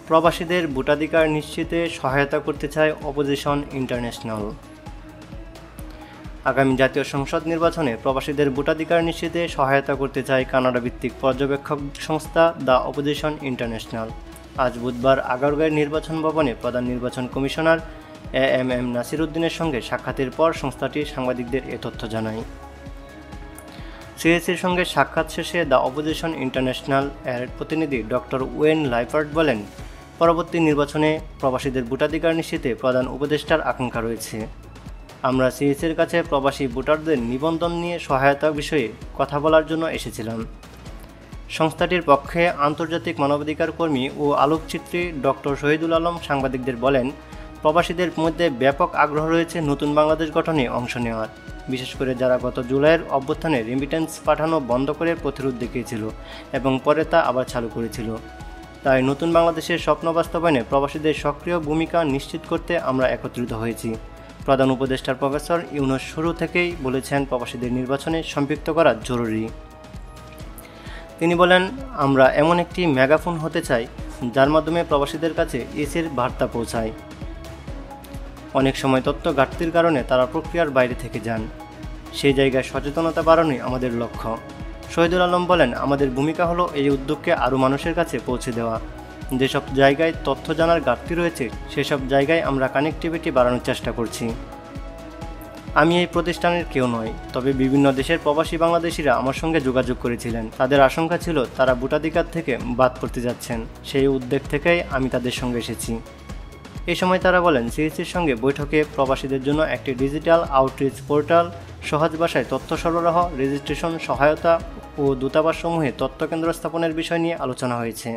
প্রবাসীদের ভোটাধিকার নিশ্চিতে সহায়তা করতে চায় অপোজিশন ইন্টারন্যাশনাল। আগামী জাতীয় সংসদ নির্বাচনে প্রবাসীদের ভোটাধিকার নিশ্চিতে সহায়তা করতে চায় কানাডা ভিত্তিক পর্যবেক্ষক সংস্থা দ্য অপোজিশন ইন্টারন্যাশনাল। আজ বুধবার আগারগাঁওয়ের নির্বাচন ভবনে প্রধান নির্বাচন কমিশনার এএমএম নাসির উদ্দিনের সঙ্গে সাক্ষাতের পর সংস্থাটি সাংবাদিকদের এ তথ্য জানায়। সিএসির সঙ্গে সাক্ষাৎ শেষে দ্য অপোজিশন ইন্টারন্যাশনাল এর প্রতিনিধি ডক্টর ওয়েন লাইফার্ট বলেন, পরবর্তী নির্বাচনে প্রবাসীদের ভোটাধিকার নিশ্চিতে প্রধান উপদেষ্টার আকাঙ্ক্ষা রয়েছে। আমরা সিএসির কাছে প্রবাসী ভোটারদের নিবন্ধন নিয়ে সহায়তা বিষয়ে কথা বলার জন্য এসেছিলাম। সংস্থাটির পক্ষে আন্তর্জাতিক মানবাধিকার কর্মী ও আলোকচিত্রী ডক্টর শহীদুল আলম সাংবাদিকদের বলেন, প্রবাসীদের মধ্যে ব্যাপক আগ্রহ রয়েছে নতুন বাংলাদেশ গঠনে অংশ নেওয়ার, বিশেষ করে যারা গত জুলাইয়ের অভ্যুত্থানে রেমিটেন্স পাঠানো বন্ধ করে প্রতিরোধ দেখিয়েছিল এবং পরে তা আবার চালু করেছিল। তাই নতুন বাংলাদেশের স্বপ্ন বাস্তবায়নে প্রবাসীদের সক্রিয় ভূমিকা নিশ্চিত করতে আমরা একত্রিত হয়েছি। প্রধান উপদেষ্টার প্রফেসর ইউনূস শুরু থেকেই বলেছেন, প্রবাসীদের নির্বাচনে সম্পৃক্ত করা জরুরি। তিনি বলেন, আমরা এমন একটি মেগাফোন হতে চাই যার মাধ্যমে প্রবাসীদের কাছে ইসির বার্তা পৌঁছায়। অনেক সময় তথ্য ঘাটতির কারণে তারা প্রক্রিয়ার বাইরে থেকে যান। সেই জায়গায় সচেতনতা বাড়ানোই আমাদের লক্ষ্য। শহীদুল আলম বলেন, আমাদের ভূমিকা হলো এই উদ্যোগকে আরও মানুষের কাছে পৌঁছে দেওয়া। যেসব জায়গায় তথ্য জানার ঘাটতি রয়েছে সেসব জায়গায় আমরা কানেক্টিভিটি বাড়ানোর চেষ্টা করছি। আমি এই প্রতিষ্ঠানের কেউ নই, তবে বিভিন্ন দেশের প্রবাসী বাংলাদেশিরা আমার সঙ্গে যোগাযোগ করেছিলেন। তাদের আশঙ্কা ছিল তারা ভোটাধিকার থেকে বাদ পড়তে যাচ্ছেন। সেই উদ্বেগ থেকেই আমি তাদের সঙ্গে এসেছি। এই সময় তারা বলেন, সিএসির সঙ্গে বৈঠকে প্রবাসীদের জন্য একটি ডিজিটাল আউটরিচ পোর্টাল, সহজ ভাষায় তথ্য সরবরাহ, রেজিস্ট্রেশন সহায়তা ও দূতাবাসসমূহে তথ্য কেন্দ্র স্থাপনের বিষয় নিয়ে আলোচনা হয়েছে।